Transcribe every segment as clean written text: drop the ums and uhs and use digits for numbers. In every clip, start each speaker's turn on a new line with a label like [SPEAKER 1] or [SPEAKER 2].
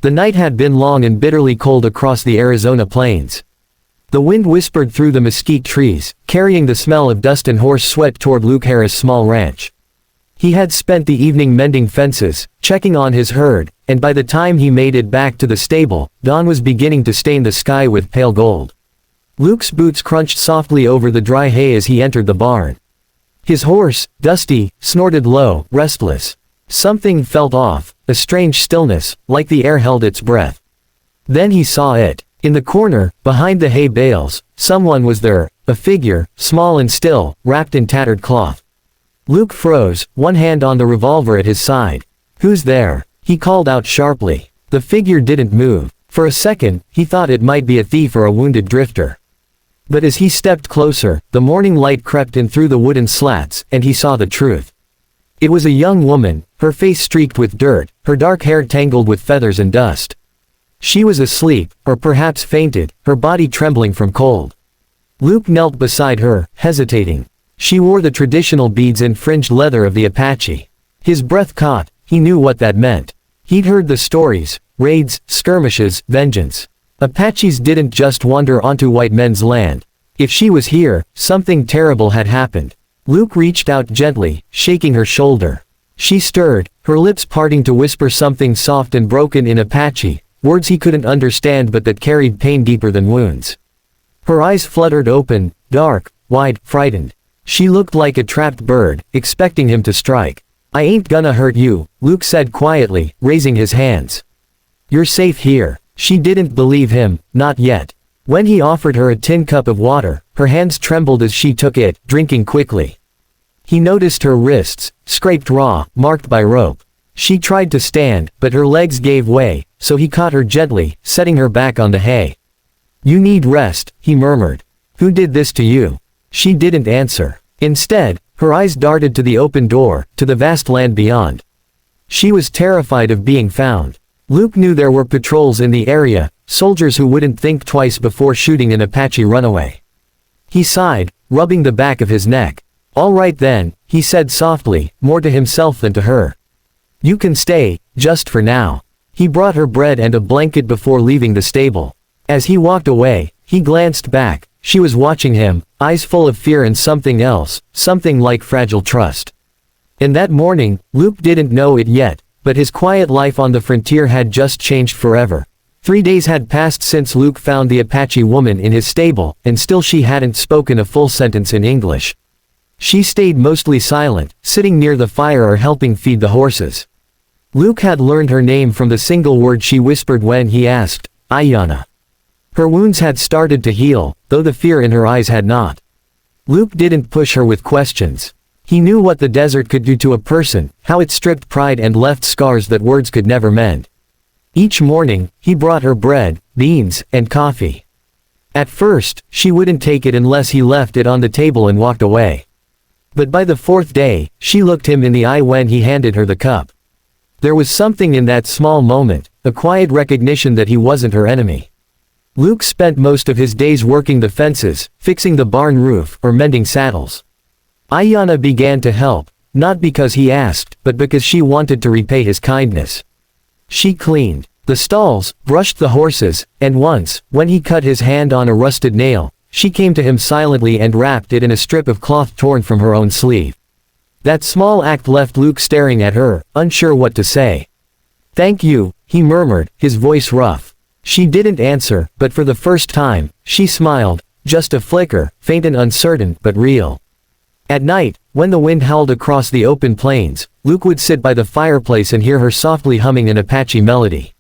[SPEAKER 1] The night had been long and bitterly cold across the Arizona plains. The wind whispered through the mesquite trees, carrying the smell of dust and horse sweat toward Luke Harris' small ranch. He had spent the evening mending fences, checking on his herd, and by the time he made it back to the stable, dawn was beginning to stain the sky with pale gold. Luke's boots crunched softly over the dry hay as he entered the barn. His horse, Dusty, snorted low, restless. Something felt off, a strange stillness, like the air held its breath. Then he saw it. In the corner, behind the hay bales, someone was there, a figure, small and still, wrapped in tattered cloth. Luke froze, one hand on the revolver at his side. "Who's there?" he called out sharply. The figure didn't move. For a second, he thought it might be a thief or a wounded drifter. But as he stepped closer, the morning light crept in through the wooden slats, and he saw the truth. It was a young woman, her face streaked with dirt, her dark hair tangled with feathers and dust. She was asleep, or perhaps fainted, her body trembling from cold. Luke knelt beside her, hesitating. She wore the traditional beads and fringed leather of the Apache. His breath caught. He knew what that meant. He'd heard the stories: raids, skirmishes, vengeance. Apaches didn't just wander onto white men's land. If she was here, something terrible had happened. Luke reached out gently, shaking her shoulder. She stirred, her lips parting to whisper something soft and broken in Apache, words he couldn't understand but that carried pain deeper than wounds. Her eyes fluttered open, dark, wide, frightened. She looked like a trapped bird, expecting him to strike. "I ain't gonna hurt you," Luke said quietly, raising his hands. "You're safe here." She didn't believe him, not yet. When he offered her a tin cup of water, her hands trembled as she took it, drinking quickly. He noticed her wrists, scraped raw, marked by rope. She tried to stand, but her legs gave way, so he caught her gently, setting her back on the hay. "You need rest," he murmured. "Who did this to you?" She didn't answer. Instead, her eyes darted to the open door, to the vast land beyond. She was terrified of being found. Luke knew there were patrols in the area, soldiers who wouldn't think twice before shooting an Apache runaway. He sighed, rubbing the back of his neck. "All right then," he said softly, more to himself than to her. "You can stay, just for now." He brought her bread and a blanket before leaving the stable. As he walked away, he glanced back. She was watching him, eyes full of fear and something else, something like fragile trust. And that morning, Luke didn't know it yet, but his quiet life on the frontier had just changed forever. 3 days had passed since Luke found the Apache woman in his stable, and still she hadn't spoken a full sentence in English. She stayed mostly silent, sitting near the fire or helping feed the horses. Luke had learned her name from the single word she whispered when he asked, "Ayanna." Her wounds had started to heal, though the fear in her eyes had not. Luke didn't push her with questions. He knew what the desert could do to a person, how it stripped pride and left scars that words could never mend. Each morning, he brought her bread, beans, and coffee. At first, she wouldn't take it unless he left it on the table and walked away. But by the 4th day, she looked him in the eye when he handed her the cup. There was something in that small moment, a quiet recognition that he wasn't her enemy. Luke spent most of his days working the fences, fixing the barn roof, or mending saddles. Ayanna began to help, not because he asked, but because she wanted to repay his kindness. She cleaned the stalls, brushed the horses, and once, when he cut his hand on a rusted nail, she came to him silently and wrapped it in a strip of cloth torn from her own sleeve. That small act left Luke staring at her, unsure what to say. "Thank you," he murmured, his voice rough. She didn't answer, but for the first time, she smiled, just a flicker, faint and uncertain, but real. At night, when the wind howled across the open plains, Luke would sit by the fireplace and hear her softly humming an Apache melody.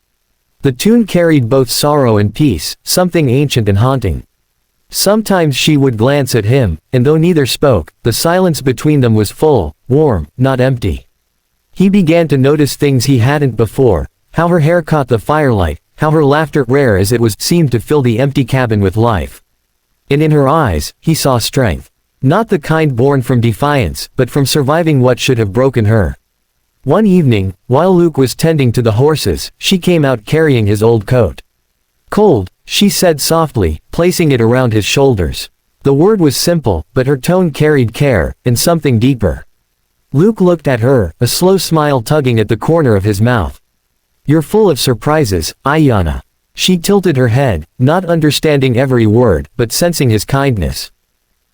[SPEAKER 1] The tune carried both sorrow and peace, something ancient and haunting. Sometimes she would glance at him, and though neither spoke, the silence between them was full, warm, not empty. He began to notice things he hadn't before, how her hair caught the firelight, how her laughter, rare as it was, seemed to fill the empty cabin with life. And in her eyes, he saw strength. Not the kind born from defiance, but from surviving what should have broken her. One evening, while Luke was tending to the horses, she came out carrying his old coat. "Cold," she said softly, placing it around his shoulders. The word was simple, but her tone carried care, and something deeper. Luke looked at her, a slow smile tugging at the corner of his mouth. You're full of surprises, Ayanna. She tilted her head, not understanding every word, but sensing his kindness.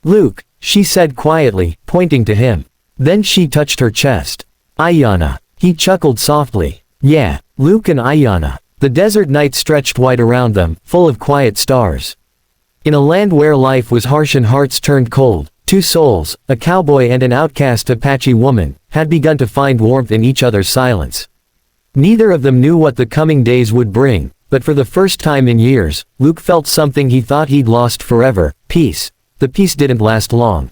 [SPEAKER 1] Luke, she said quietly, pointing to him. Then she touched her chest. Ayanna. He chuckled softly. Yeah, Luke and Ayanna. The desert night stretched wide around them, full of quiet stars. In a land where life was harsh and hearts turned cold, two souls, a cowboy and an outcast Apache woman, had begun to find warmth in each other's silence. Neither of them knew what the coming days would bring, but for the first time in years, Luke felt something he thought he'd lost forever: peace. The peace didn't last long.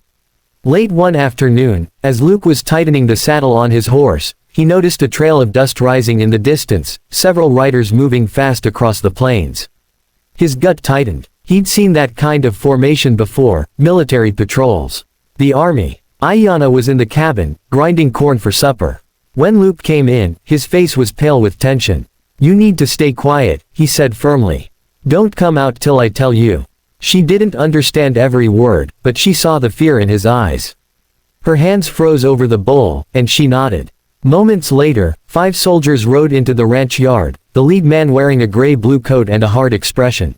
[SPEAKER 1] Late one afternoon, as Luke was tightening the saddle on his horse, he noticed a trail of dust rising in the distance, several riders moving fast across the plains. His gut tightened. He'd seen that kind of formation before, military patrols. The army. Ayanna was in the cabin, grinding corn for supper. When Luke came in, his face was pale with tension. You need to stay quiet, he said firmly. Don't come out till I tell you. She didn't understand every word, but she saw the fear in his eyes. Her hands froze over the bowl, and she nodded. Moments later, 5 soldiers rode into the ranch yard, the lead man wearing a gray-blue coat and a hard expression.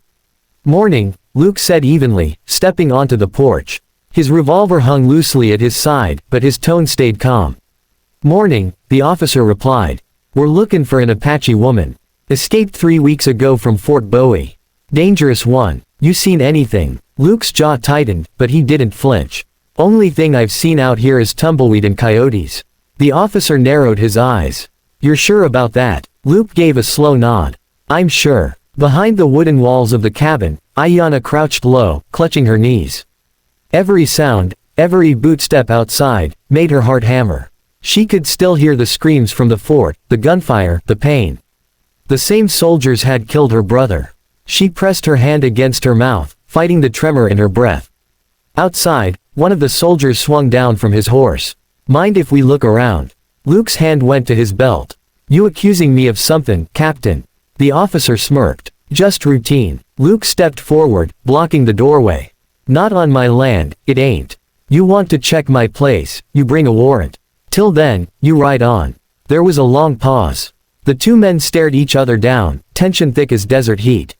[SPEAKER 1] Morning, Luke said evenly, stepping onto the porch. His revolver hung loosely at his side, but his tone stayed calm. Morning, the officer replied. We're looking for an Apache woman. Escaped 3 weeks ago from Fort Bowie. Dangerous one. You seen anything? Luke's jaw tightened, but he didn't flinch. Only thing I've seen out here is tumbleweed and coyotes. The officer narrowed his eyes. You're sure about that? Luke gave a slow nod. I'm sure. Behind the wooden walls of the cabin, Ayanna crouched low, clutching her knees. Every sound, every bootstep outside, made her heart hammer. She could still hear the screams from the fort, the gunfire, the pain. The same soldiers had killed her brother. She pressed her hand against her mouth, fighting the tremor in her breath. Outside, one of the soldiers swung down from his horse. Mind if we look around? Luke's hand went to his belt. You accusing me of something, Captain? The officer smirked. Just routine. Luke stepped forward, blocking the doorway. Not on my land, it ain't. You want to check my place, you bring a warrant. Till then, you ride on. There was a long pause. The two men stared each other down, tension thick as desert heat.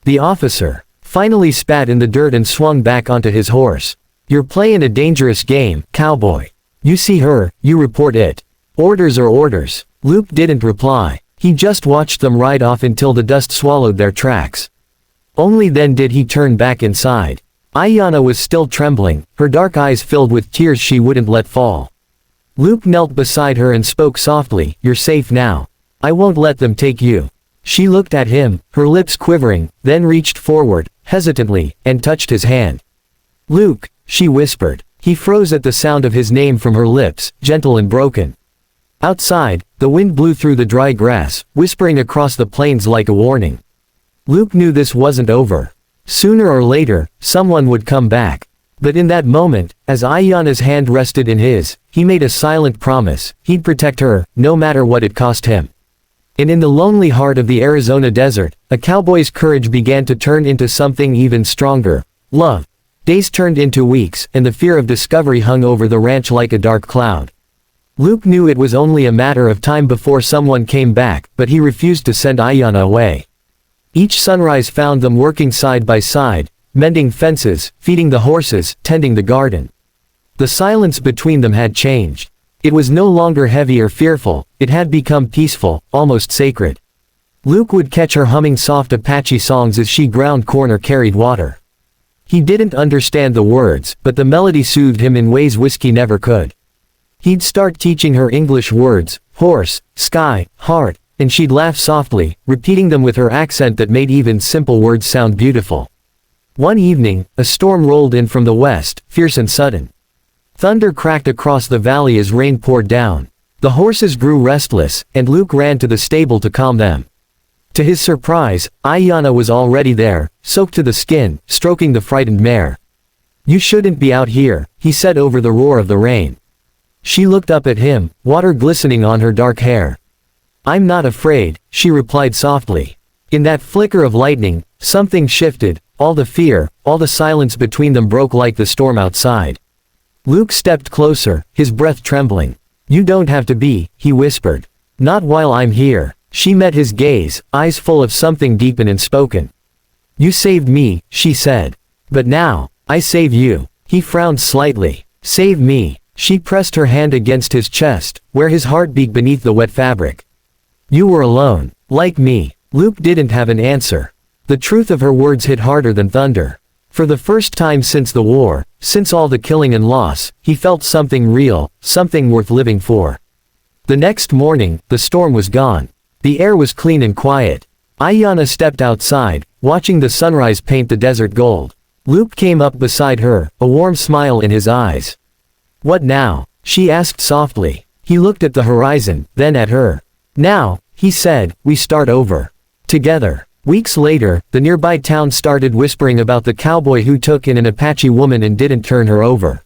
[SPEAKER 1] The officer finally spat in the dirt and swung back onto his horse. You're playing a dangerous game, cowboy. You see her, you report it. Orders are orders. Luke didn't reply. He just watched them ride off until the dust swallowed their tracks. Only then did he turn back inside. Ayanna was still trembling, her dark eyes filled with tears she wouldn't let fall. Luke knelt beside her and spoke softly, You're safe now. I won't let them take you. She looked at him, her lips quivering, then reached forward, hesitantly, and touched his hand. Luke, she whispered. He froze at the sound of his name from her lips, gentle and broken. Outside, the wind blew through the dry grass, whispering across the plains like a warning. Luke knew this wasn't over. Sooner or later, someone would come back. But in that moment, as Ayanna's hand rested in his, he made a silent promise, he'd protect her, no matter what it cost him. And in the lonely heart of the Arizona desert, a cowboy's courage began to turn into something even stronger: love. Days turned into weeks, and the fear of discovery hung over the ranch like a dark cloud. Luke knew it was only a matter of time before someone came back, but he refused to send Ayanna away. Each sunrise found them working side by side, mending fences, feeding the horses, tending the garden. The silence between them had changed. It was no longer heavy or fearful, it had become peaceful, almost sacred. Luke would catch her humming soft Apache songs as she ground corn or carried water. He didn't understand the words, but the melody soothed him in ways whiskey never could. He'd start teaching her English words, horse, sky, heart, and she'd laugh softly, repeating them with her accent that made even simple words sound beautiful. One evening, a storm rolled in from the west, fierce and sudden. Thunder cracked across the valley as rain poured down. The horses grew restless, and Luke ran to the stable to calm them. To his surprise, Ayanna was already there, soaked to the skin, stroking the frightened mare. You shouldn't be out here, he said over the roar of the rain. She looked up at him, water glistening on her dark hair. I'm not afraid, she replied softly. In that flicker of lightning, something shifted, all the fear, all the silence between them broke like the storm outside. Luke stepped closer, his breath trembling. You don't have to be, he whispered. Not while I'm here. She met his gaze, eyes full of something deep and unspoken. "You saved me," she said. "But now, I save you." He frowned slightly. "Save me." She pressed her hand against his chest, where his heart beat beneath the wet fabric. "You were alone. Like me." Luke didn't have an answer. The truth of her words hit harder than thunder. For the first time since the war, since all the killing and loss, he felt something real, something worth living for. The next morning, the storm was gone. The air was clean and quiet. Ayanna stepped outside, watching the sunrise paint the desert gold. Luke came up beside her, a warm smile in his eyes. "What now?" she asked softly. He looked at the horizon, then at her. "Now," he said, "we start over. Together." Weeks later, the nearby town started whispering about the cowboy who took in an Apache woman and didn't turn her over.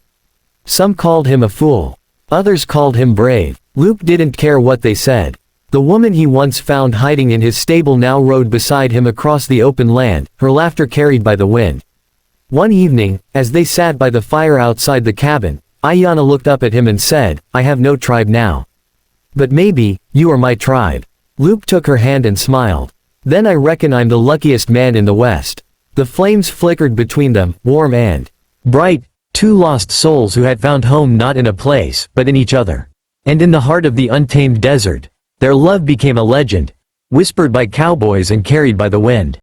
[SPEAKER 1] Some called him a fool. Others called him brave. Luke didn't care what they said. The woman he once found hiding in his stable now rode beside him across the open land, her laughter carried by the wind. One evening, as they sat by the fire outside the cabin, Ayanna looked up at him and said, "I have no tribe now. But maybe, you are my tribe." Luke took her hand and smiled. "Then I reckon I'm the luckiest man in the West." The flames flickered between them, warm and bright, two lost souls who had found home not in a place, but in each other. And in the heart of the untamed desert, their love became a legend, whispered by cowboys and carried by the wind.